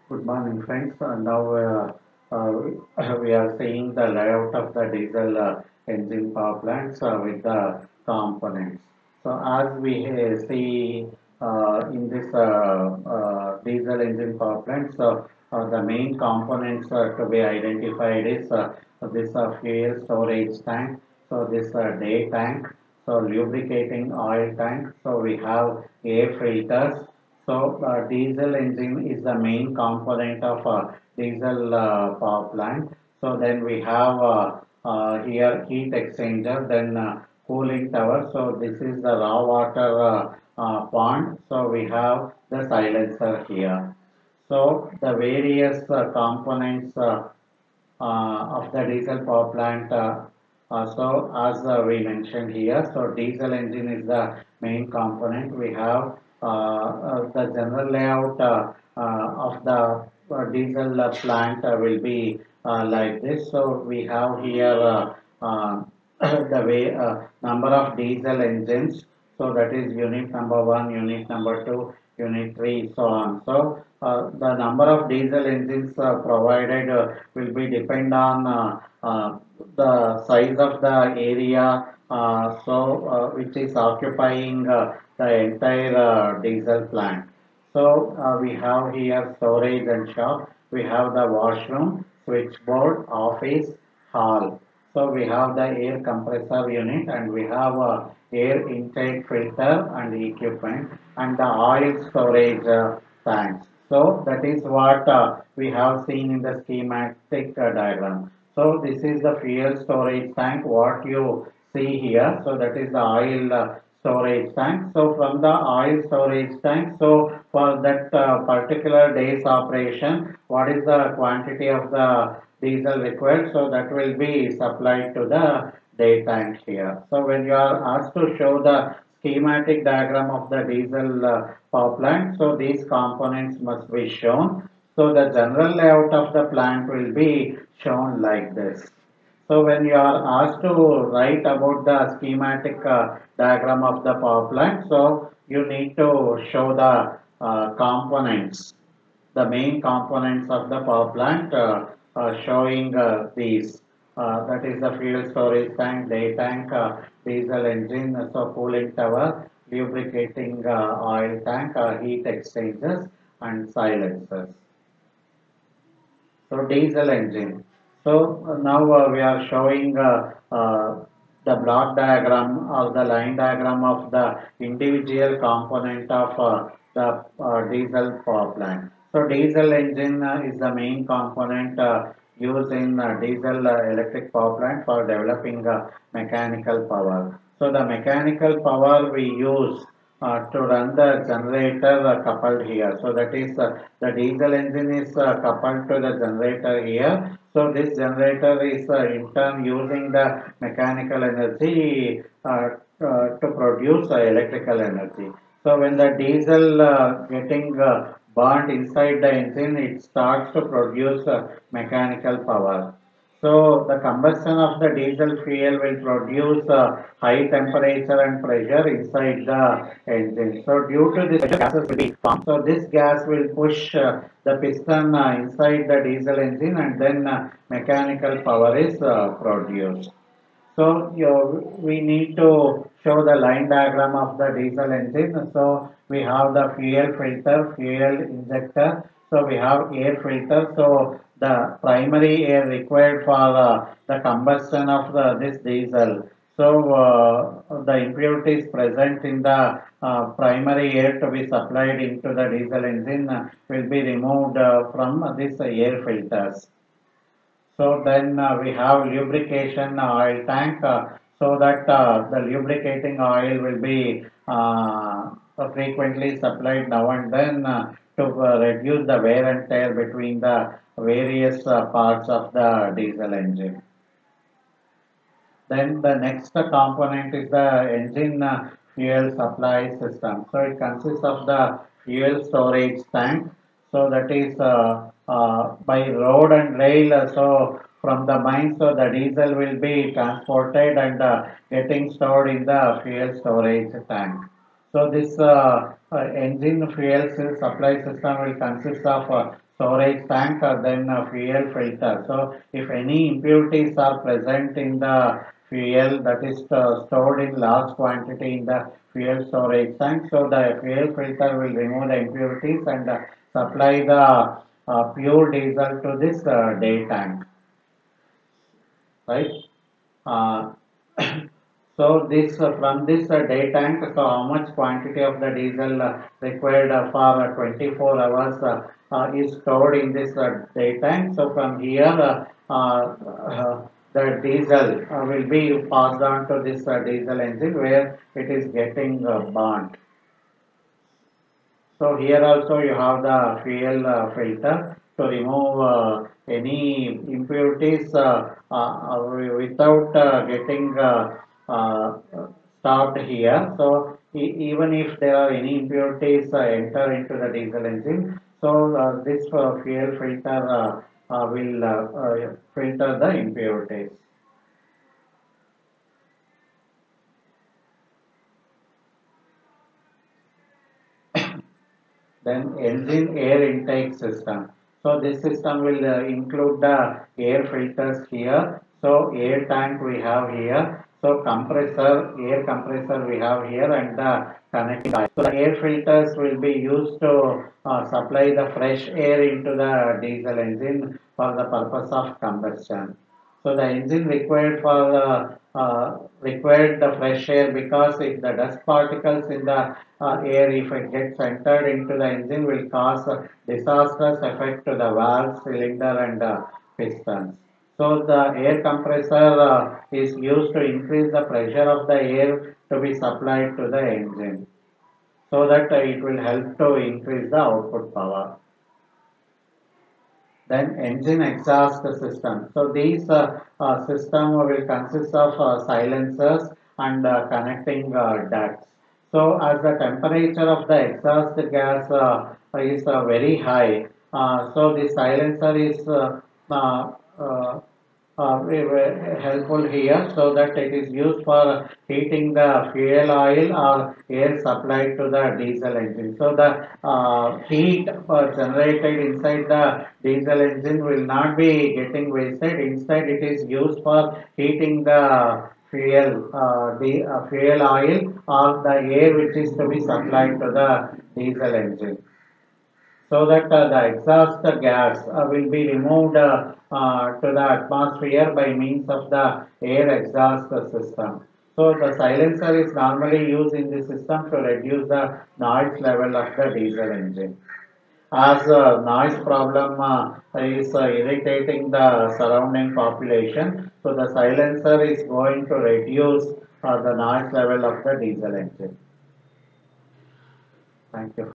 Good morning, friends. We are seeing the layout of the diesel engine power plants with the components. So, as we see in this diesel engine power plant, the main components to be identified is this fuel storage tank. So, this day tank. So, lubricating oil tank. So, we have air filters. So, diesel engine is the main component of diesel power plant. So, then we have here heat exchanger, then cooling tower. So, this is the raw water pond. So, we have the silencer here. So, the various components of the diesel power plant. So as we mentioned here, so diesel engine is the main component. We have the general layout of the diesel plant will be like this. So we have here the way number of diesel engines. So that is unit number one, unit number two, unit three, so on. So the number of diesel engines provided will be depend on the size of the area, which is occupying the entire diesel plant. So we have here storage and shop. We have the washroom, switchboard, office, hall. So we have the air compressor unit and we have air intake filter and equipment and the oil storage tanks. So that is what we have seen in the schematic diagram. So this is the fuel storage tank what you see here. So that is the oil storage tank. So from the oil storage tank, so for that particular day's operation, what is the quantity of the diesel required? So that will be supplied to the day tank here. So when you are asked to show the schematic diagram of the diesel power plant, so these components must be shown. So the general layout of the plant will be shown like this. So when you are asked to write about the schematic diagram of the power plant, so you need to show the components, the main components of the power plant, showing these. That is the fuel storage tank, day tank, diesel engine, so cooling tower, lubricating oil tank, heat exchangers, and silencers. So diesel engine. So now we are showing the block diagram or the line diagram of the individual component of the diesel power plant. So diesel engine is the main component used in diesel electric power plant for developing mechanical power. So the mechanical power we use to run the generator coupled here. So that is the diesel engine is coupled to the generator here. So this generator is in turn using the mechanical energy to produce electrical energy. So when the diesel getting burnt inside the engine, it starts to produce mechanical power. So the combustion of the diesel fuel will produce high temperature and pressure inside the engine. So due to this gases will be formed. So this gas will push the piston inside the diesel engine and then mechanical power is produced. So we need to show the line diagram of the diesel engine. So we have the fuel filter, fuel injector. So we have air filter. So the primary air required for the combustion of this diesel. So the impurities present in the primary air to be supplied into the diesel engine will be removed from this air filters. So then we have lubrication oil tank so that the lubricating oil will be frequently supplied now and then to reduce the wear and tear between the various parts of the diesel engine. Then the next component is the engine fuel supply system. So it consists of the fuel storage tank. So that is by road and rail. So from the mine, so the diesel will be transported and getting stored in the fuel storage tank. So this engine fuel supply system will consist of storage tank or then a fuel filter. So if any impurities are present in the fuel that is stored in large quantity in the fuel storage tank, so the fuel filter will remove the impurities and supply the pure diesel to this day tank, right? Uh, so this from this day tank, so how much quantity of the diesel required for 24 hours is stored in this day tank. So from here, the diesel will be passed on to this diesel engine where it is getting burnt. So here also you have the fuel filter to remove any impurities without getting uh, stopped here. So even if there are any impurities enter into the diesel engine, so this fuel filter will filter the impurities. Then engine air intake system. So this system will include the air filters here. So air tank we have here. So compressor, air compressor we have here and the connecting pipe. So the air filters will be used to supply the fresh air into the diesel engine for the purpose of combustion. So the engine required for required the fresh air because if the dust particles in the air if it gets entered into the engine will cause a disastrous effect to the valve, cylinder and pistons. So the air compressor is used to increase the pressure of the air to be supplied to the engine so that it will help to increase the output power. Then engine exhaust system. So these system will consist of silencers and connecting ducts. So as the temperature of the exhaust gas is very high, so the silencer is uh, uh, helpful here so that it is used for heating the fuel oil or air supplied to the diesel engine. So the heat generated inside the diesel engine will not be getting wasted. Instead, it is used for heating the the fuel oil or the air which is to be supplied to the diesel engine so that the exhaust gas will be removed to the atmosphere by means of the air exhaust system. So the silencer is normally used in the system to reduce the noise level of the diesel engine. As noise problem is irritating the surrounding population, so the silencer is going to reduce the noise level of the diesel engine. Thank you.